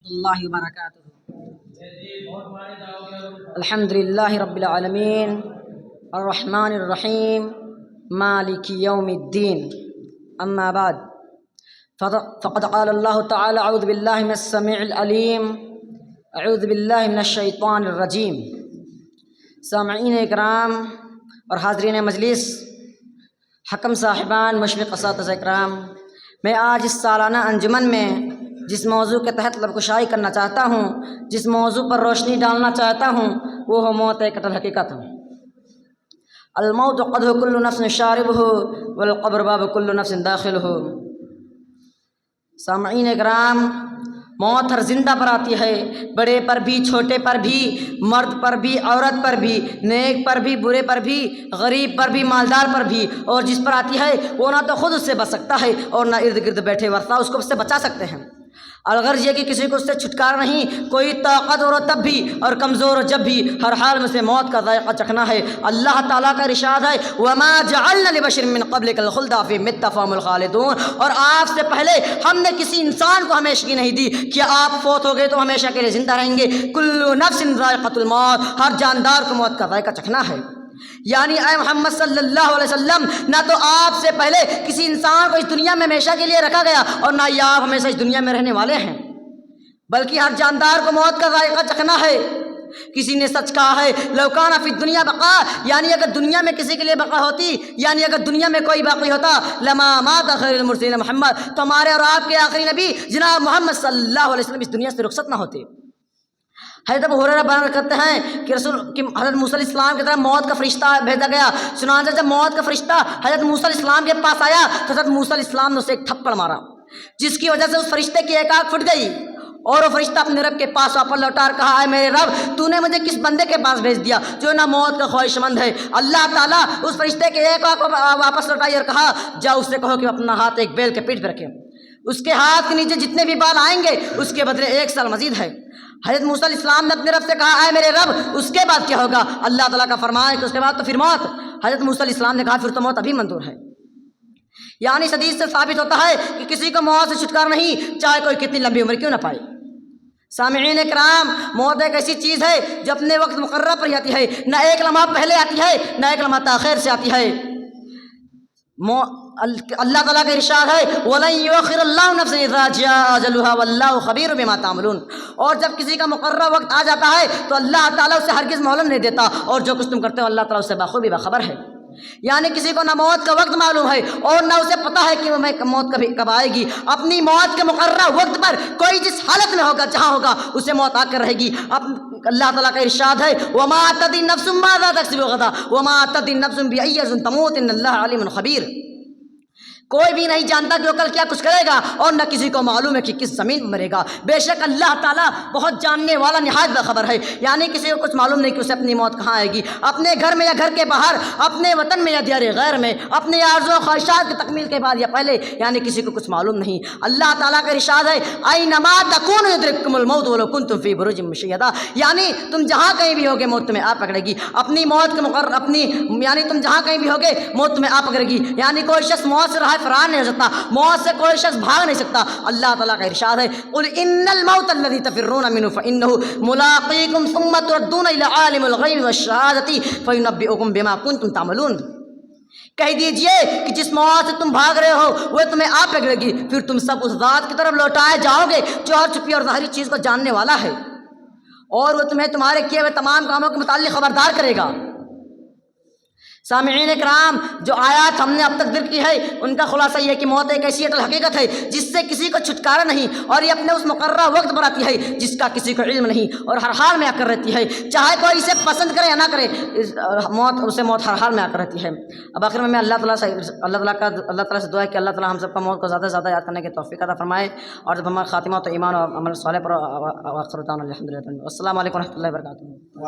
اللہ وبرکاتہ۔ الحمد للہ رب العالمین الرحمن الرحیم مالک یوم الدین، اما بعد فقد قال اللہ تعالی اعوذ باللہ من السمیع العلیم اعوذ باللہ من الشیطان الرجیم۔ سامعین اکرام اور حاضرین مجلس، حکم صاحبان، مشفق اساتذہ اکرام، میں آج اس سالانہ انجمن میں جس موضوع کے تحت لب کشائی کرنا چاہتا ہوں، جس موضوع پر روشنی ڈالنا چاہتا ہوں، وہ ہے موت ایک اٹل حقیقت۔ الموت قدح کل نفس شاربہ والقبر باب کل نفس داخلہ۔ سامعین اکرام، موت ہر زندہ پر آتی ہے، بڑے پر بھی، چھوٹے پر بھی، مرد پر بھی، عورت پر بھی، نیک پر بھی، برے پر بھی، غریب پر بھی، مالدار پر بھی، اور جس پر آتی ہے وہ نہ تو خود اس سے بچ سکتا ہے اور نہ ارد گرد بیٹھے ورثہ اس کو اس سے بچا سکتے ہیں۔ الغرض یہ کہ کسی کو اس سے چھٹکارا نہیں، کوئی طاقت ہو تب بھی اور کمزور ہو جب بھی، ہر حال میں سے موت کا ذائقہ چکھنا ہے۔ اللہ تعالیٰ کا ارشاد ہے وَمَا جَعَلْنَا لِبَشَرٍ مِّن قَبْلِكَ الْخُلْدَ أَفَإِن مِتَّ فَهُمُ الْخَالِدُونَ۔ اور آپ سے پہلے ہم نے کسی انسان کو ہمیشگی نہیں دی کہ آپ فوت ہو گئے تو ہمیشہ کے لیے زندہ رہیں گے۔ کُلُّ نَفْسٍ ذَائِقَةُ الْمَوْتِ، ہر جاندار کو موت کا ذائقہ چکھنا ہے۔ یعنی اے محمد صلی اللہ علیہ وسلم، نہ تو آپ سے پہلے کسی انسان کو اس دنیا میں ہمیشہ کے لیے رکھا گیا اور نہ ہی آپ ہمیشہ اس دنیا میں رہنے والے ہیں، بلکہ ہر جاندار کو موت کا ذائقہ چکھنا ہے۔ کسی نے سچ کہا ہے لو کان فی الدنیا بقا، یعنی اگر دنیا میں کسی کے لیے بقا ہوتی، یعنی اگر دنیا میں کوئی باقی ہوتا، لما مات خیر المرسلین محمد، تو ہمارے اور آپ کے آخری نبی جناب محمد صلی اللہ علیہ وسلم اس دنیا سے رخصت نہ ہوتے۔ حضرت ابو ہریرہ بیان کرتے ہیں کہ حضرت موسیٰ علیہ السلام کی طرف موت کا فرشتہ بھیجا گیا۔ چنانچہ جب موت کا فرشتہ حضرت موسیٰ علیہ السلام کے پاس آیا تو حضرت موسیٰ علیہ السلام نے اسے ایک تھپڑ مارا، جس کی وجہ سے اس فرشتے کی ایک آنکھ پھٹ گئی، اور وہ فرشتہ اپنے رب کے پاس واپس لوٹا اور کہا اے میرے رب، تو نے مجھے کس بندے کے پاس بھیج دیا جو نہ موت کا خواہش مند ہے؟ اللہ تعالیٰ اس فرشتے کے ایک آنکھ واپس لوٹائی اور کہا جاؤ اس سے کہو کہ اپنا ہاتھ ایک بیل کے پیٹھ پہ رکھے، اس کے ہاتھ کے نیچے جتنے بھی بال آئیں گے اس کے بدلے 1 سال مزید ہے۔ حضرت موسیٰ علیہ السلام نے اپنے رب سے کہا اے میرے رب، اس کے بعد کیا ہوگا؟ اللہ تعالیٰ کا فرمان ہے کہ اس کے بعد تو پھر موت۔ حضرت موسیٰ علیہ السلام نے کہا پھر تو موت ابھی منظور ہے۔ یعنی اس حدیث سے ثابت ہوتا ہے کہ کسی کو موت سے چھٹکارا نہیں، چاہے کوئی کتنی لمبی عمر کیوں نہ پائے۔ سامعین کرام، موت ایک ایسی چیز ہے جو اپنے وقت مقررہ پر ہی آتی ہے، نہ ایک لمحہ پہلے آتی ہے نہ ایک لمحہ تاخیر سے آتی ہے۔ اللہ تعالیٰ کا ارشاد ہے وَلَن يُؤَخِّرَ اللَّهُ نَفْسًا إِذَا جَاءَ أَجَلُهَا وَاللَّهُ خَبِيرٌ بِمَا تَعْمَلُونَ۔ اور جب کسی کا مقررہ وقت آ جاتا ہے تو اللہ تعالیٰ اسے ہرگز مہلت نہیں دیتا، اور جو کچھ تم کرتے ہو اللہ تعالیٰ اس سے بخوبی باخبر ہے۔ یعنی کسی کو نہ موت کا وقت معلوم ہے اور نہ اسے پتہ ہے کہ موت کب آئے گی۔ اپنی موت کے مقررہ وقت پر کوئی جس حالت میں ہوگا، جہاں ہوگا، اسے موت آ کر رہے گی۔ اللہ تعالیٰ کا ارشاد ہے وَمَا تَدْرِي نَفْسٌ مَاذَا تَكْسِبُ غَدًا وَمَا تَدْرِي نَفْسٌ بِأَيِّ أَرْضٍ تَمُوتُ إِنَّ اللَّهَ عَلِيمٌ خَبِيرٌ۔ کوئی بھی نہیں جانتا کہ وہ کل کیا کچھ کرے گا، اور نہ کسی کو معلوم ہے کہ کس زمین میں مرے گا۔ بے شک اللہ تعالیٰ بہت جاننے والا، نہایت باخبر ہے۔ یعنی کسی کو کچھ معلوم نہیں کہ اسے اپنی موت کہاں آئے گی، اپنے گھر میں یا گھر کے باہر، اپنے وطن میں یا دیار غیر میں، اپنے آرزو و خواہشات کی تکمیل کے بعد یا پہلے، یعنی کسی کو کچھ معلوم نہیں۔ اللہ تعالیٰ کا ارشاد ہے اینما تکونوا یدرککم الموت ولو کنتم فی بروج مشیدہ، یعنی تم جہاں کہیں بھی ہوگے موت تمہیں آ پکڑے گی۔ اپنی موت کے مقرر یعنی تم جہاں کہیں بھی ہوگے موت تمہیں آ پکڑے گی۔ یعنی کوئی شخص موت سے فرار نہیں ہو سکتا، موت سے کوئی شخص بھاگ نہیں سکتا۔ اللہ تعالیٰ کا ارشاد ہے قل ان الموت الذی تفرون منہ فانہ ملاقیکم ثم تردون الی عالم الغیب والشہادۃ فینبئکم بما کنتم تعملون۔ کہہ دیجئے کہ جس موت سے تم بھاگ رہے ہو وہ تمہیں آ پکڑے گی، پھر تم سب اس ذات کی طرف لوٹائے جاؤ گے جو ہر چھپی اور ظاہری چیز کو جاننے والا ہے، اور وہ تمہیں تمہارے کیے ہوئے تمام کاموں کے متعلق خبردار کرے گا۔ سامعین اکرام، جو آیات ہم نے اب تک ذکر کی ہے ان کا خلاصہ یہ ہے کہ موت ایک ایسی اٹل حقیقت ہے جس سے کسی کو چھٹکارا نہیں، اور یہ اپنے اس مقررہ وقت پر آتی ہے جس کا کسی کو علم نہیں، اور ہر حال میں آ کر رہتی ہے، چاہے کوئی اسے پسند کرے یا نہ کرے، موت ہر حال میں آ کر رہتی ہے۔ اب آخر میں اللہ تعالیٰ سے دعا ہے کہ اللہ تعالیٰ ہم سب کا موت کو زیادہ سے زیادہ یاد کرنے کی توفیق عطا فرمائے، اور جب ہمارا خاتمہ تو ایمان اور عمل صالح پر آخر دعوانا الحمدللہ۔ السلام علیکم و رحمۃ اللہ وبرکاتہ۔